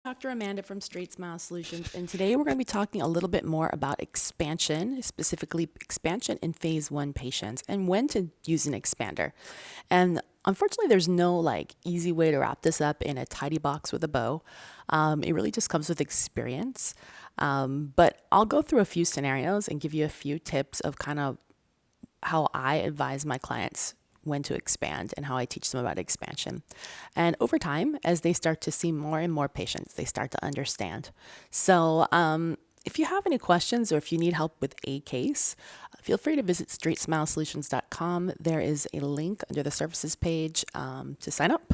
Dr. Amanda from StraightSmile Solutions, and today we're going to be talking a little bit more about expansion, specifically expansion in phase 1 patients and when to use an expander. And unfortunately, there's no easy way to wrap this up in a tidy box with a bow. It really just comes with experience. But I'll go through a few scenarios and give you a few tips of kind of how I advise my clients when to expand and how I teach them about expansion. And over time, as they start to see more and more patients, they start to understand. So, if you have any questions or if you need help with a case, feel free to visit straightsmilesolutions.com. There is a link under the services page to sign up.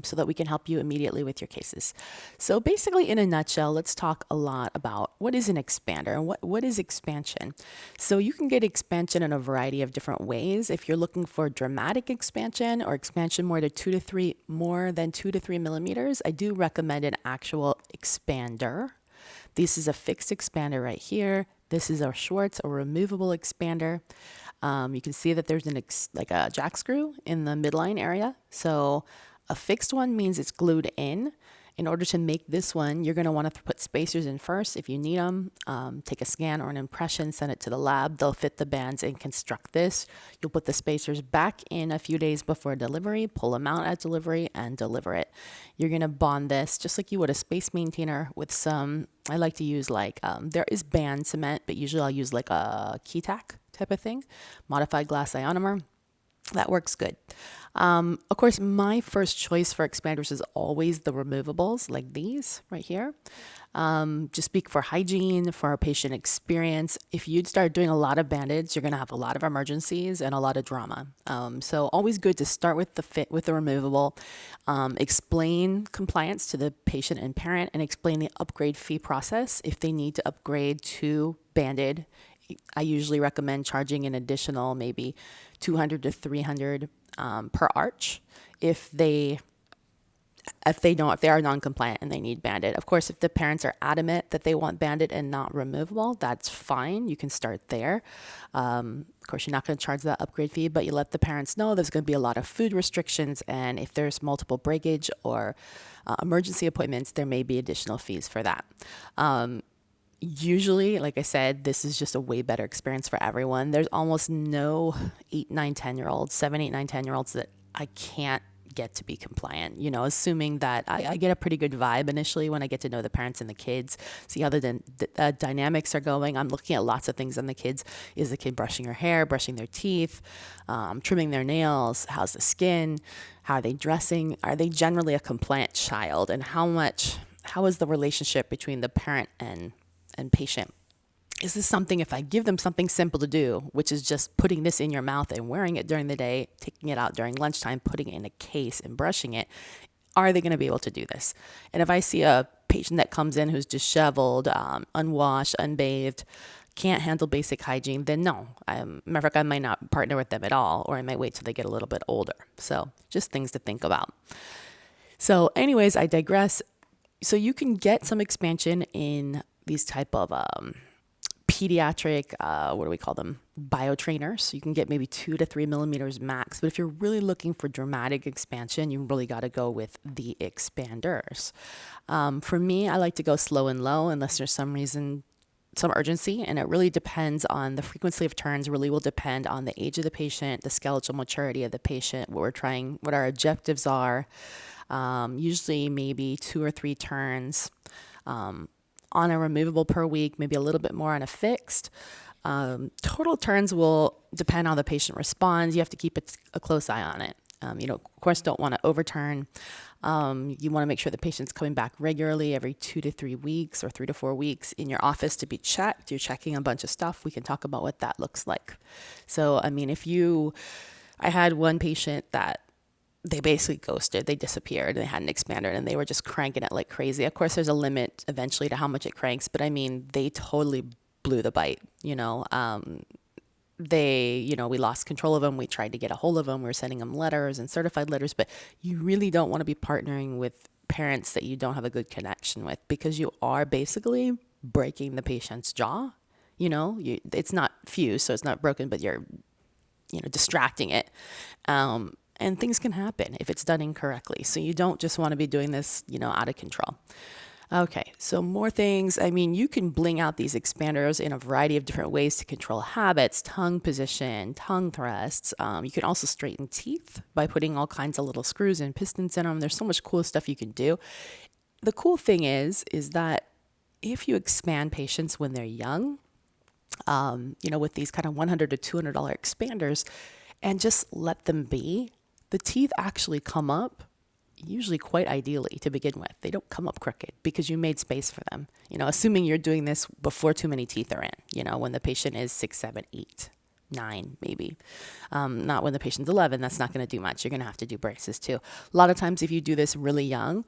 So that we can help you immediately with your cases. So basically, in a nutshell, let's talk a lot about what is an expander and what is expansion. So you can get expansion in a variety of different ways. If you're looking for dramatic expansion or expansion more than 2 to 3 millimeters, I do recommend an actual expander. This is a fixed expander right here. This is our Schwartz, a removable expander. You can see that there's a jack screw in the midline area. So a fixed one means it's glued in. In order to make this one, you're going to want to put spacers in first if you need them. Take a scan or an impression, send it to the lab. They'll fit the bands and construct this. You'll put the spacers back in a few days before delivery, pull them out at delivery, and deliver it. You're going to bond this just like you would a space maintainer with some, I like to use there is band cement, but usually I'll use like a key tack type of thing, modified glass ionomer. That works good. Of course, my first choice for expanders is always the removables like these right here. Just speak for hygiene, for our patient experience. If you'd start doing a lot of bandage, you're going to have a lot of emergencies and a lot of drama. So always good to start with the removable, explain compliance to the patient and parent, and explain the upgrade fee process if they need to upgrade to banded. I usually recommend charging an additional maybe 200 to 300 per arch if they are non-compliant and they need banded. Of course, if the parents are adamant that they want banded and not removable, that's fine. You can start there. Of course, you're not going to charge that upgrade fee, but you let the parents know there's going to be a lot of food restrictions, and if there's multiple breakage or emergency appointments, there may be additional fees for that. Usually, like I said, this is just a way better experience for everyone. There's almost no 8, 9, 10-year-olds, 7, 8, 9, 10-year-olds that I can't get to be compliant, assuming that I get a pretty good vibe initially when I get to know the parents and the kids, see how the dynamics are going. I'm looking at lots of things on the kids. Is the kid brushing her hair, brushing their teeth, trimming their nails? How's the skin? How are they dressing? Are they generally a compliant child? And how is the relationship between the parent and patient? Is this something, if I give them something simple to do, which is just putting this in your mouth and wearing it during the day, taking it out during lunchtime, putting it in a case and brushing it, are they going to be able to do this? And if I see a patient that comes in who's disheveled, unwashed, unbathed, can't handle basic hygiene, then no. Matter of fact, I might not partner with them at all, or I might wait till they get a little bit older. So just things to think about. So anyways, I digress. So you can get some expansion in these type of pediatric, what do we call them? Biotrainers. You can get maybe 2 to 3 millimeters max. But if you're really looking for dramatic expansion, you really got to go with the expanders. For me, I like to go slow and low unless there's some urgency, and it really depends on the frequency of turns. Really will depend on the age of the patient, the skeletal maturity of the patient, what our objectives are. Usually maybe 2 or 3 turns on a removable per week, maybe a little bit more on a fixed. Total turns will depend on how the patient responds. You have to keep a close eye on it. Of course, don't want to overturn. You want to make sure the patient's coming back regularly every 2 to 3 weeks or 3 to 4 weeks in your office to be checked. You're checking a bunch of stuff. We can talk about what that looks like. So, I had one patient that they basically ghosted. They disappeared. They hadn't expanded, and they were just cranking it like crazy. Of course, there's a limit eventually to how much it cranks, but they totally blew the bite. We lost control of them. We tried to get a hold of them. We were sending them letters and certified letters, but you really don't want to be partnering with parents that you don't have a good connection with, because you are basically breaking the patient's jaw. It's not fused, so it's not broken, but you're, distracting it. And things can happen if it's done incorrectly. So you don't just want to be doing this, out of control. Okay, so more things. I mean, you can bling out these expanders in a variety of different ways to control habits, tongue position, tongue thrusts. You can also straighten teeth by putting all kinds of little screws and pistons in them. There's so much cool stuff you can do. The cool thing is that if you expand patients when they're young, with these kind of $100 to $200 expanders, and just let them be, the teeth actually come up usually quite ideally to begin with. They don't come up crooked because you made space for them. Assuming you're doing this before too many teeth are in, when the patient is 6, 7, 8, 9, maybe. Not when the patient's 11, that's not going to do much. You're going to have to do braces too. A lot of times if you do this really young,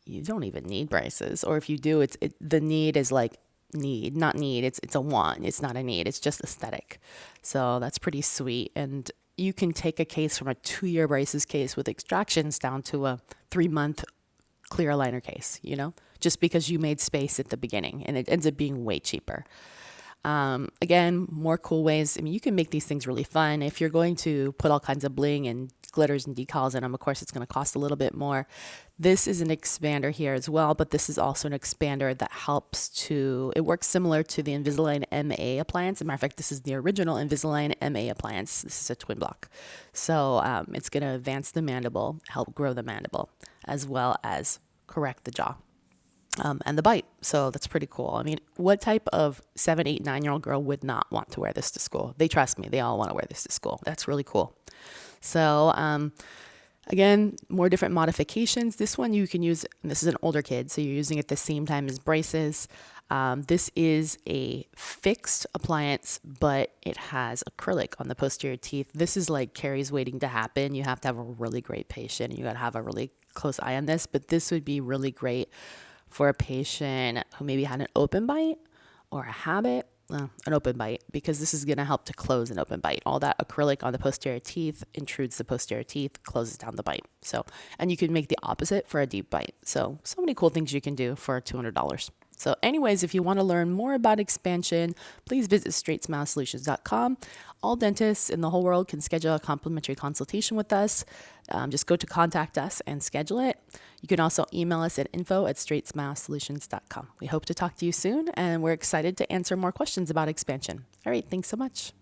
you don't even need braces. Or if you do, the need is like need, not need. It's a want. It's not a need. It's just aesthetic. So that's pretty sweet. And you can take a case from a 2-year braces case with extractions down to a 3-month clear aligner case, just because you made space at the beginning, and it ends up being way cheaper. Again, more cool ways. I mean, you can make these things really fun. If you're going to put all kinds of bling and glitters and decals in them, of course, it's going to cost a little bit more. This is an expander here as well, but this is also an expander that it works similar to the Invisalign MA appliance. As a matter of fact, this is the original Invisalign MA appliance. This is a twin block. So it's going to advance the mandible, help grow the mandible, as well as correct the jaw. And the bite. So that's pretty cool. I mean, what type of 7, 8, 9-year-old girl would not want to wear this to school? They trust me. They all want to wear this to school. That's really cool. So, again, more different modifications. This one you can use, and this is an older kid, so you're using it at the same time as braces. This is a fixed appliance, but it has acrylic on the posterior teeth. This is like Carrie's waiting to happen. You have to have a really great patient. You got to have a really close eye on this, but this would be really great for a patient who maybe had an open bite or a habit, an open bite, because this is going to help to close an open bite. All that acrylic on the posterior teeth intrudes the posterior teeth, closes down the bite. So, and you can make the opposite for a deep bite. So many cool things you can do for $200. So anyways, if you want to learn more about expansion, please visit StraightSmileSolutions.com. All dentists in the whole world can schedule a complimentary consultation with us. Just go to contact us and schedule it. You can also email us at info@StraightSmileSolutions.com. We hope to talk to you soon, and we're excited to answer more questions about expansion. All right, thanks so much.